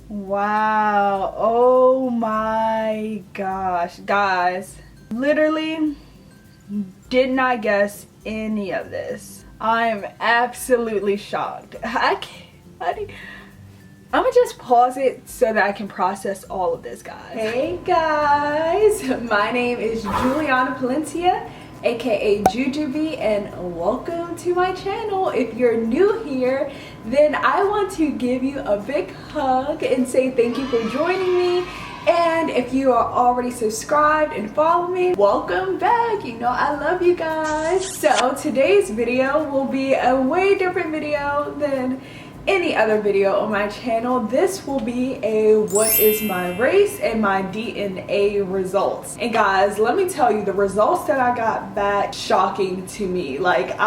Wow, oh my gosh, guys, literally did not guess any of this. I'm absolutely shocked. I'm gonna just pause it so that I can process all of this, guys. Hey guys, my name is Jewellianna Palencia, aka JeweJeweBee, and welcome to my channel. If you're new here, then I want to give you a big hug and say thank you for joining me. And if you are already subscribed and follow me, welcome back. You know I love you guys. So today's video will be a way different video than any other video on my channel. This will be a what is my race and my DNA results. And guys, let me tell you, the results that I got back, shocking to me. Like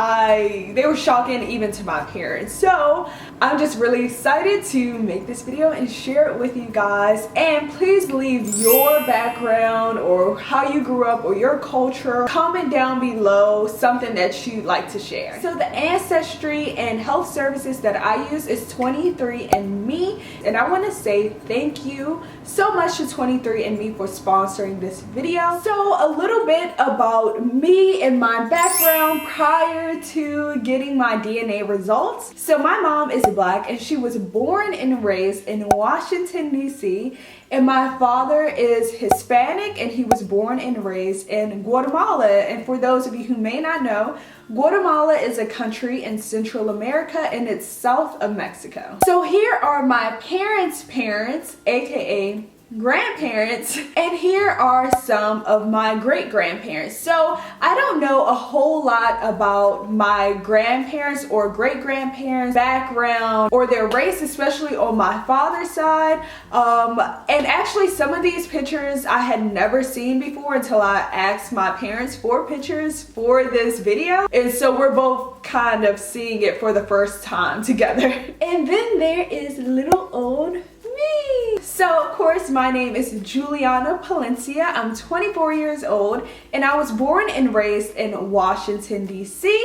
they were shocking even to my parents. So I'm just really excited to make this video and share it with you guys. And please leave your background or how you grew up or your culture. Comment down below something that you'd like to share. So the Ancestry and Health services that I use is 23andMe, and I want to say thank you so much to 23andMe for sponsoring this video. So a little bit about me and my background prior to getting my DNA results. So my mom is Black and she was born and raised in Washington, D.C. and my father is Hispanic and he was born and raised in Guatemala. And for those of you who may not know, Guatemala is a country in Central America and it's south of Mexico. So here are my parents' parents, aka grandparents, and here are some of my great-grandparents. So I don't know a whole lot about my grandparents or great-grandparents background or their race, especially on my father's side. And actually some of these pictures I had never seen before until I asked my parents for pictures for this video, and so we're both kind of seeing it for the first time together. And then there is little old me. So of course my name is Jewellianna Palencia. I'm 24 years old and I was born and raised in Washington, D.C.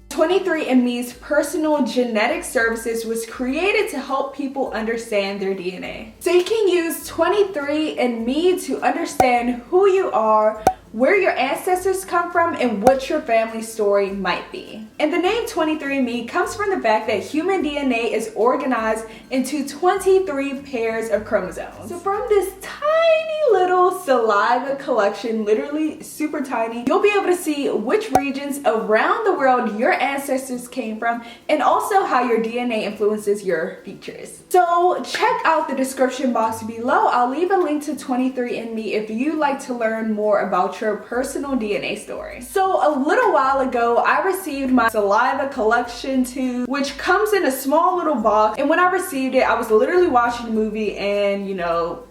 23andMe's personal genetic services was created to help people understand their DNA. So you can use 23andMe to understand who you are, where your ancestors come from, and what your family story might be. And the name 23andMe comes from the fact that human DNA is organized into 23 pairs of chromosomes. So from this tiny little saliva collection, literally super tiny, you'll be able to see which regions around the world your ancestors came from and also how your DNA influences your features. So check out the description box below. I'll leave a link to 23andMe if you'd like to learn more about your personal DNA story. So a little while ago, I received my saliva collection tube, which comes in a small little box. And when I received it, I was literally watching a movie and, you know,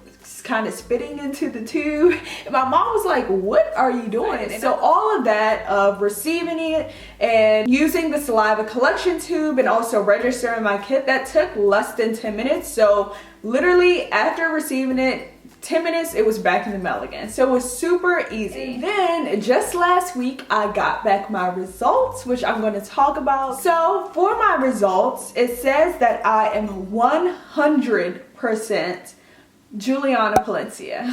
kind of spitting into the tube. And my mom was like, what are you doing? And so all of that of receiving it and using the saliva collection tube and also registering my kit, that took less than 10 minutes. So literally after receiving it, 10 minutes, it was back in the mail again. So it was super easy. And then just last week, I got back my results, which I'm going to talk about. So for my results, it says that I am 100% Jewellianna Palencia.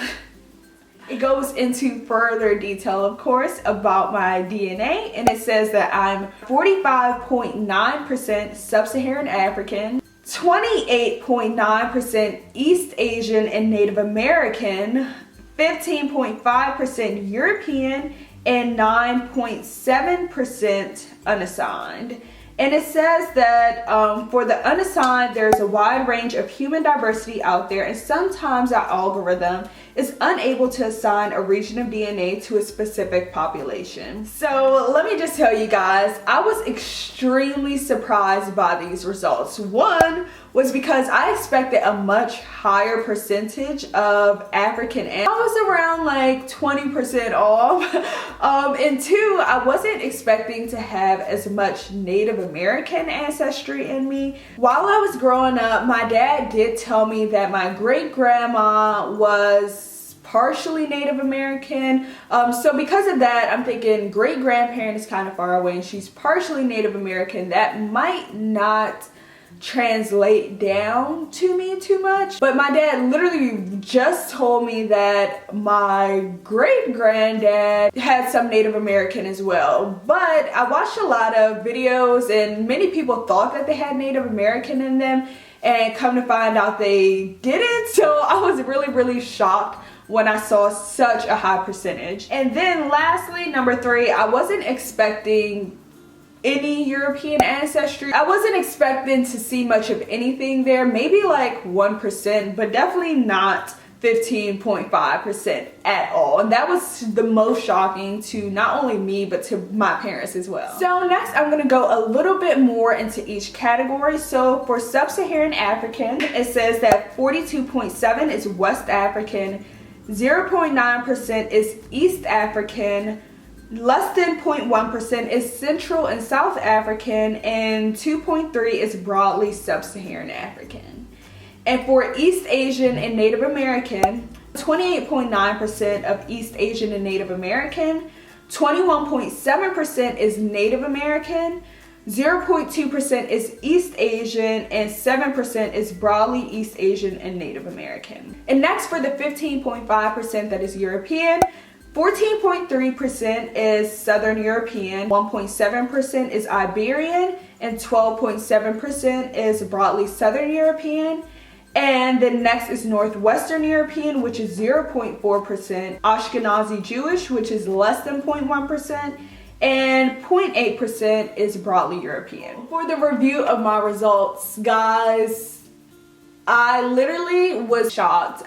It goes into further detail, of course, about my DNA, and it says that I'm 45.9% Sub-Saharan African, 28.9% East Asian and Native American, 15.5% European, and 9.7% unassigned. And it says that for the unassigned, there's a wide range of human diversity out there, and sometimes our algorithm is unable to assign a region of DNA to a specific population. So let me just tell you guys, I was extremely surprised by these results. One was because I expected a much higher percentage of African, and I was around like 20% off. And two, I wasn't expecting to have as much Native American ancestry in me. While I was growing up, my dad did tell me that my great grandma was partially Native American. So because of that, I'm thinking great grandparent is kind of far away and she's partially Native American. That might not translate down to me too much. But my dad literally just told me that my great granddad had some Native American as well. But I watched a lot of videos and many people thought that they had Native American in them, and come to find out they didn't. So I was really shocked when I saw such a high percentage. And then lastly, number 3, I wasn't expecting any European ancestry. I wasn't expecting to see much of anything there, maybe like 1%, but definitely not 15.5% at all. And that was the most shocking to not only me, but to my parents as well. So next I'm gonna go a little bit more into each category. So for sub-Saharan African, it says that 42.7 is West African, 0.9% is East African, less than 0.1% is Central and South African, and 2.3 is broadly Sub-Saharan African. And for East Asian and Native American, 28.9% of East Asian and Native American, 21.7% is Native American, 0.2% is East Asian, and 7% is broadly East Asian and Native American. And next for the 15.5% that is European, 14.3% is Southern European, 1.7% is Iberian, and 12.7% is broadly Southern European. And then next is Northwestern European, which is 0.4%, Ashkenazi Jewish, which is less than 0.1%, and 0.8% is broadly European. For the review of my results, guys, I literally was shocked.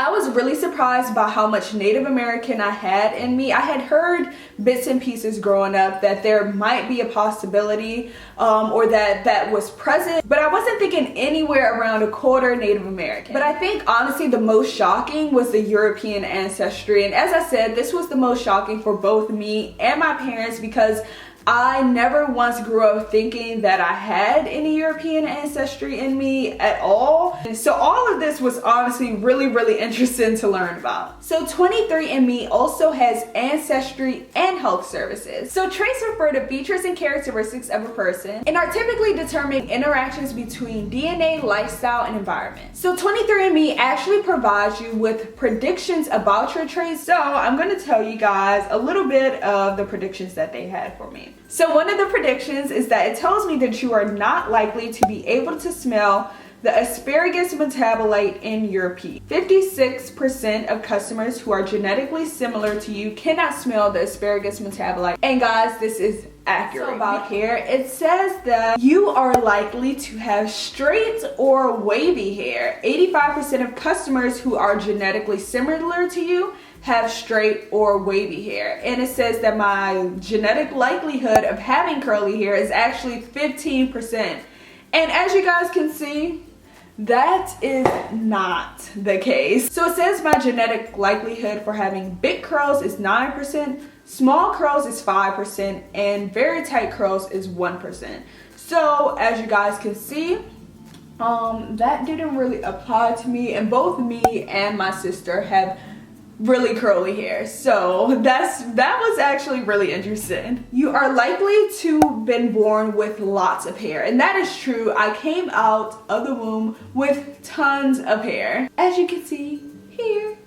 I was really surprised by how much Native American I had in me. I had heard bits and pieces growing up that there might be a possibility or that was present, but I wasn't thinking anywhere around a quarter Native American. But I think honestly the most shocking was the European ancestry. And as I said, this was the most shocking for both me and my parents, because I never once grew up thinking that I had any European ancestry in me at all. And so all of this was honestly really interesting to learn about. So 23andMe also has Ancestry and Health services. So traits refer to features and characteristics of a person and are typically determining interactions between DNA, lifestyle, and environment. So 23andMe actually provides you with predictions about your traits. So I'm going to tell you guys a little bit of the predictions that they had for me. So one of the predictions is that it tells me that you are not likely to be able to smell the asparagus metabolite in your pee. 56% of customers who are genetically similar to you cannot smell the asparagus metabolite. And guys, this is accurate. So about hair, it says that you are likely to have straight or wavy hair. 85% of customers who are genetically similar to you have straight or wavy hair. And it says that my genetic likelihood of having curly hair is actually 15%. And as you guys can see, that is not the case. So it says my genetic likelihood for having big curls is 9%, small curls is 5%, and very tight curls is 1%. So as you guys can see, that didn't really apply to me, and both me and my sister have really curly hair. So that was actually really interesting. You are likely to have been born with lots of hair, and that is true. I came out of the womb with tons of hair, as you can see here.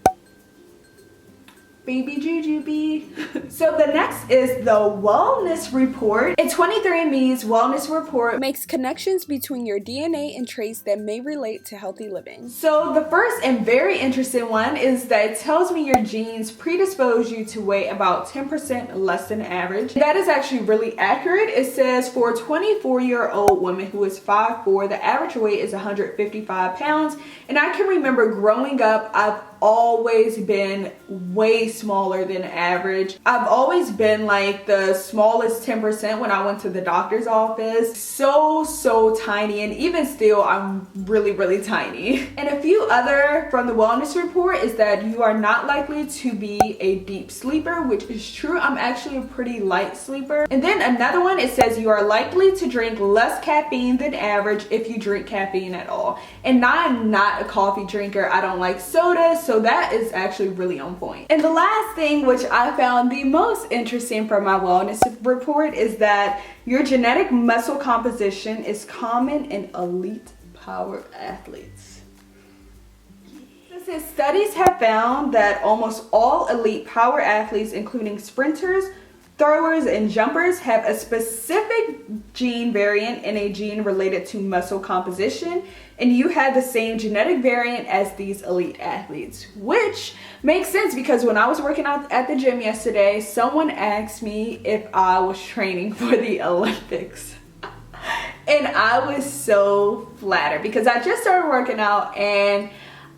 Baby JeweJeweBee. So the next is the wellness report. And 23andMe's wellness report makes connections between your DNA and traits that may relate to healthy living. So the first and very interesting one is that it tells me your genes predispose you to weigh about 10% less than average. That is actually really accurate. It says for a 24-year-old woman who is 5'4", the average weight is 155 pounds. And I can remember growing up, I've always been way smaller than average. I've always been like the smallest 10% when I went to the doctor's office. So tiny, and even still I'm really tiny. And a few other from the wellness report is that you are not likely to be a deep sleeper, which is true. I'm actually a pretty light sleeper. And then another one, it says you are likely to drink less caffeine than average if you drink caffeine at all. And I'm not a coffee drinker. I don't like soda, so that is actually really on point. And the last thing, which I found the most interesting from my wellness report, is that your genetic muscle composition is common in elite power athletes. Studies have found that almost all elite power athletes, including sprinters, throwers, and jumpers, have a specific gene variant in a gene related to muscle composition, and you have the same genetic variant as these elite athletes, which makes sense because when I was working out at the gym yesterday, someone asked me if I was training for the Olympics. And I was so flattered because I just started working out, and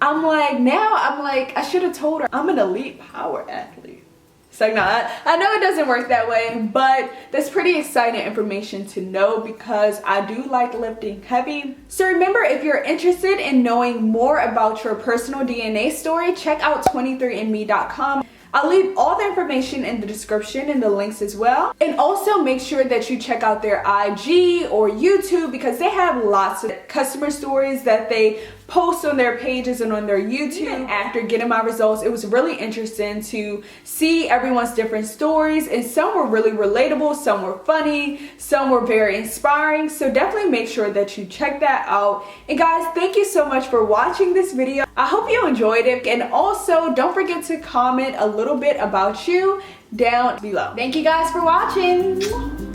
I'm like, I should have told her I'm an elite power athlete. It's like, no, I know it doesn't work that way, but that's pretty exciting information to know because I do like lifting heavy. So remember, if you're interested in knowing more about your personal DNA story, check out 23andMe.com. I'll leave all the information in the description and the links as well. And also make sure that you check out their IG or YouTube because they have lots of customer stories that they post on their pages and on their YouTube. Even after getting my results, it was really interesting to see everyone's different stories, and some were really relatable, some were funny, some were very inspiring. So definitely make sure that you check that out. And guys, thank you so much for watching this video. I hope you enjoyed it, and also don't forget to comment a little bit about you down below. Thank you guys for watching.